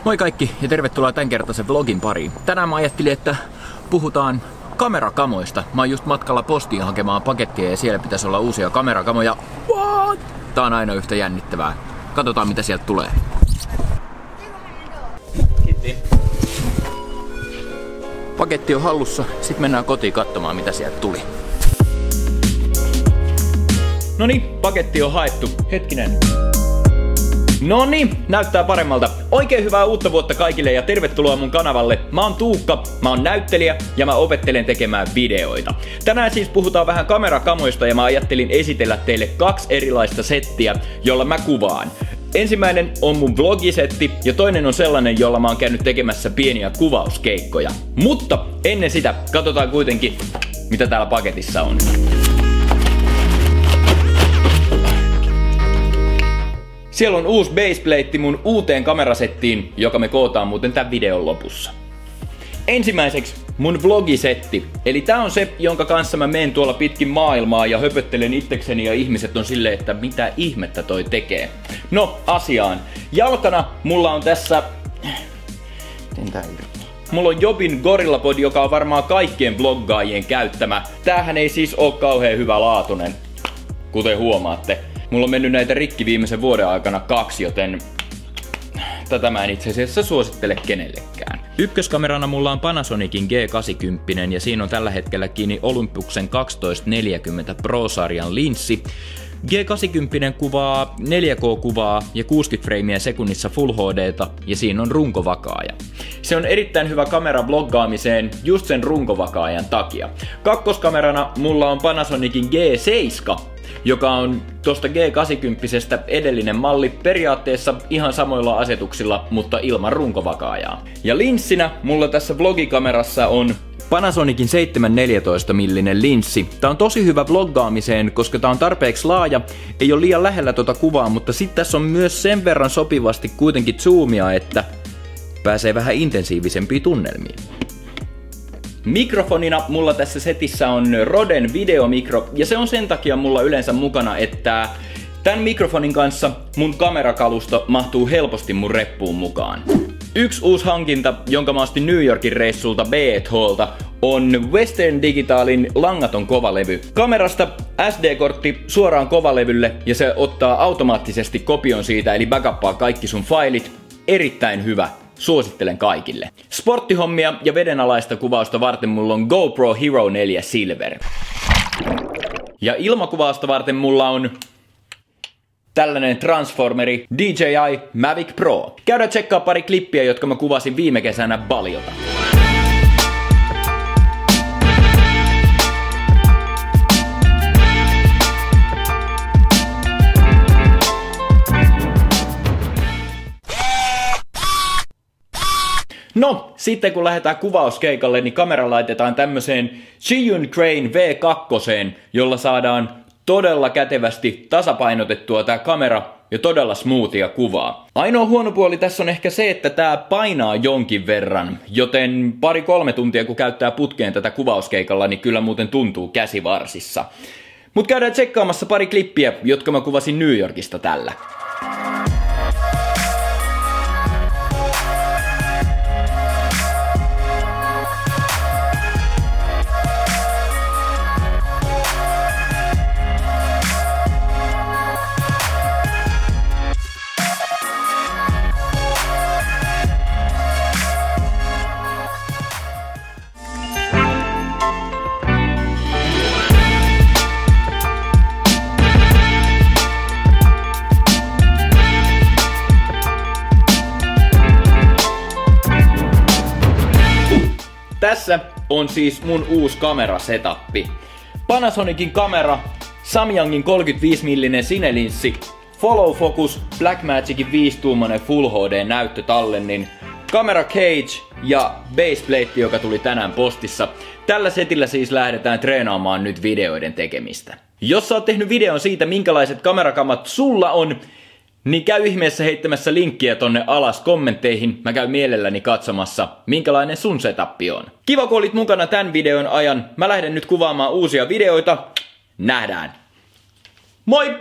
Moi kaikki ja tervetuloa tämänkertaisen vlogin pariin. Tänään mä ajattelin, että puhutaan kamerakamoista. Mä oon just matkalla postiin hakemaan pakettia ja siellä pitäisi olla uusia kamerakamoja. What? Tää on aina yhtä jännittävää. Katsotaan mitä sieltä tulee. Kiitti. Paketti on hallussa, sit mennään kotiin katsomaan mitä sieltä tuli. Noniin, paketti on haettu. Hetkinen. Noniin, näyttää paremmalta. Oikein hyvää uutta vuotta kaikille ja tervetuloa mun kanavalle. Mä oon Tuukka, mä oon näyttelijä ja mä opettelen tekemään videoita. Tänään siis puhutaan vähän kamerakamoista ja mä ajattelin esitellä teille 2 erilaista settiä, jolla mä kuvaan. Ensimmäinen on mun vlogisetti ja toinen on sellainen, jolla mä oon käynyt tekemässä pieniä kuvauskeikkoja. Mutta ennen sitä katsotaan kuitenkin, mitä täällä paketissa on. Siellä on uusi baseplate mun uuteen kamerasettiin, joka me kootaan muuten tämän videon lopussa. Ensimmäiseksi mun vlogisetti. Eli tää on se, jonka kanssa mä menen tuolla pitkin maailmaa ja höpöttelen itsekseni ja ihmiset on silleen, että mitä ihmettä toi tekee. No, asiaan. Jalkana mulla on tässä... Mulla on Jobin GorillaPod, joka on varmaan kaikkien vloggaajien käyttämä. Tämähän ei siis oo kauhean hyvä laatunen, kuten huomaatte. Mulla on mennyt näitä rikki viimeisen vuoden aikana 2, joten tätä mä en itse asiassa suosittele kenellekään. Ykköskamerana mulla on Panasonicin G80 ja siinä on tällä hetkellä kiinni Olympuksen 1240 Pro-sarjan linssi. G80 kuvaa 4K-kuvaa ja 60 freimiä sekunnissa Full HD:ta ja siinä on runkovakaaja. Se on erittäin hyvä kamera vloggaamiseen just sen runkovakaajan takia. Kakkoskamerana mulla on Panasonicin G7, joka on tosta G80 edellinen malli periaatteessa ihan samoilla asetuksilla, mutta ilman runkovakaajaa. Ja linssinä mulla tässä vlogikamerassa on Panasonicin 714 millinen linssi. Tää on tosi hyvä vloggaamiseen, koska tää on tarpeeksi laaja, ei ole liian lähellä tota kuvaa, mutta sit tässä on myös sen verran sopivasti kuitenkin zoomia, että pääsee vähän intensiivisempiin tunnelmiin. Mikrofonina mulla tässä setissä on Roden videomikro ja se on sen takia mulla yleensä mukana, että tämän mikrofonin kanssa mun kamerakalusto mahtuu helposti mun reppuun mukaan. Yksi uusi hankinta, jonka mä ostin New Yorkin reissulta B&Holta, on Western Digitalin langaton kovalevy. Kamerasta SD-kortti suoraan kovalevylle ja se ottaa automaattisesti kopion siitä, eli backuppaa kaikki sun failit. Erittäin hyvä. Suosittelen kaikille. Sporttihommia ja vedenalaista kuvausta varten mulla on GoPro Hero 4 Silver. Ja ilmakuvausta varten mulla on tällainen transformeri DJI Mavic Pro. Käydään tsekkaa pari klippiä, jotka mä kuvasin viime kesänä Baliota. No, sitten kun lähdetään kuvauskeikalle, niin kamera laitetaan tämmöiseen Zhiyun Crane V2, jolla saadaan todella kätevästi tasapainotettua tää kamera ja todella smoothia kuvaa. Ainoa huono puoli tässä on ehkä se, että tää painaa jonkin verran, joten 2-3 tuntia kun käyttää putkeen tätä kuvauskeikalla, niin kyllä muuten tuntuu käsivarsissa. Mut käydään tsekkaamassa pari klippiä, jotka mä kuvasin New Yorkista tällä. Tässä on siis mun uusi kamerasetappi. Panasonicin kamera, Samyangin 35mm sinelinssi, Follow Focus, Blackmagicin 5-tuumainen Full HD näyttötallennin, kamera cage ja baseplate, joka tuli tänään postissa. Tällä setillä siis lähdetään treenaamaan nyt videoiden tekemistä. Jos sä oot tehnyt videon siitä, minkälaiset kamerakamat sulla on, niin käy ihmeessä heittämässä linkkiä tonne alas kommentteihin. Mä käyn mielelläni katsomassa, minkälainen sun setappi on. Kiva kun olit mukana tän videon ajan. Mä lähden nyt kuvaamaan uusia videoita. Nähdään. Moi!